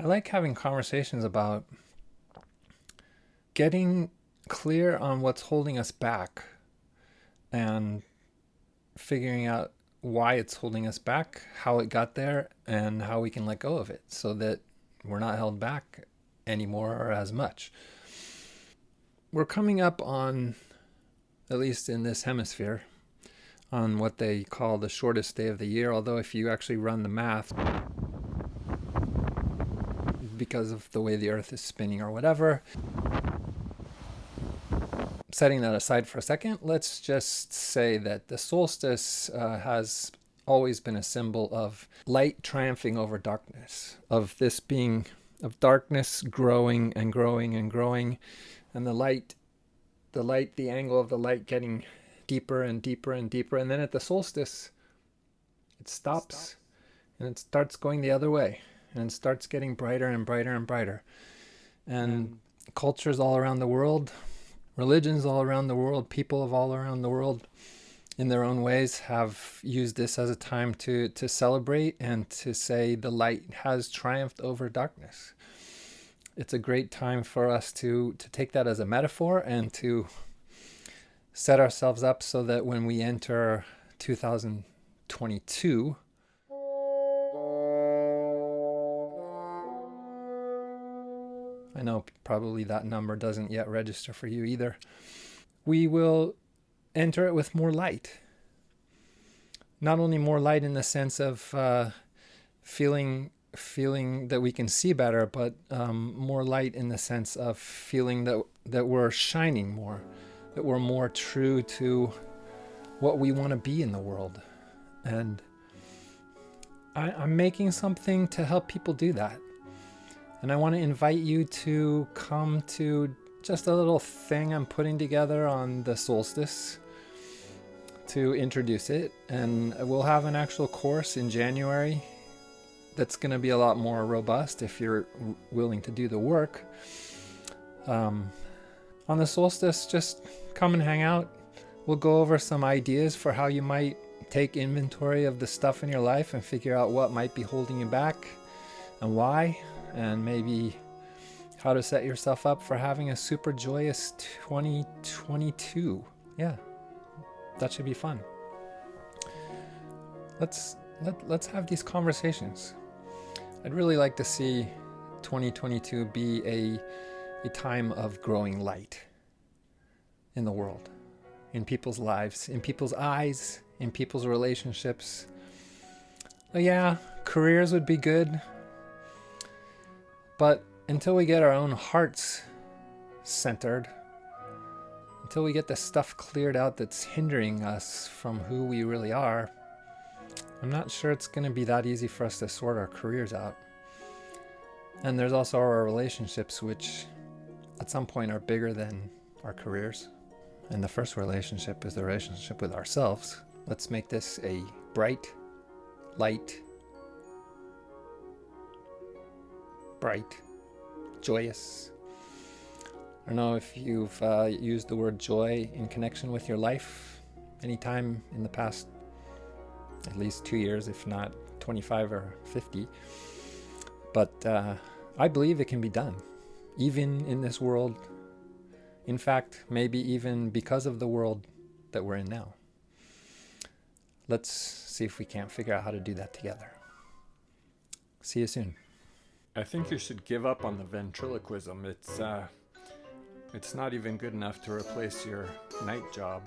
I like having conversations about getting clear on what's holding us back and figuring out why it's holding us back, how it got there, and how we can let go of it so that we're not held back anymore or as much. We're coming up on, at least in this hemisphere, on what they call the shortest day of the year, although if you actually run the math, because of the way the earth is spinning or whatever, setting that aside for a second, let's just say that the solstice has always been a symbol of light triumphing over darkness, of this being, of darkness growing and growing and growing, and the angle of the light getting deeper and deeper and deeper. And then at the solstice, it stops and it starts going the other way, and it starts getting brighter and brighter and brighter. And cultures all around the world, religions all around the world, people of all around the world, in their own ways, have used this as a time to celebrate and to say the light has triumphed over darkness. It's a great time for us to take that as a metaphor and to set ourselves up so that when we enter 2022, I know probably that number doesn't yet register for you either, we will enter it with more light. Not only more light in the sense of feeling that we can see better, but more light in the sense of feeling that we're shining more, that we're more true to what we want to be in the world. And I'm making something to help people do that. And I want to invite you to come to just a little thing I'm putting together on the solstice to introduce it. And we'll have an actual course in January that's going to be a lot more robust if you're willing to do the work. On the solstice, just come and hang out. We'll go over some ideas for how you might take inventory of the stuff in your life and figure out what might be holding you back and why, and maybe how to set yourself up for having a super joyous 2022. Yeah, that should be fun. Let's have these conversations. I'd really like to see 2022 be a time of growing light in the world, in people's lives, in people's eyes, in people's relationships. Yeah, careers would be good, but until we get our own hearts centered, until we get the stuff cleared out that's hindering us from who we really are, I'm not sure it's going to be that easy for us to sort our careers out. And there's also our relationships, which at some point are bigger than our careers. And the first relationship is the relationship with ourselves. Let's make this a bright, joyous. I don't know if you've used the word joy in connection with your life anytime in the past at least 2 years, if not 25 or 50. But I believe it can be done, even in this world. In fact, maybe even because of the world that we're in now. Let's see if we can't figure out how to do that together. See you soon. I think you should give up on the ventriloquism. It's not even good enough to replace your night job.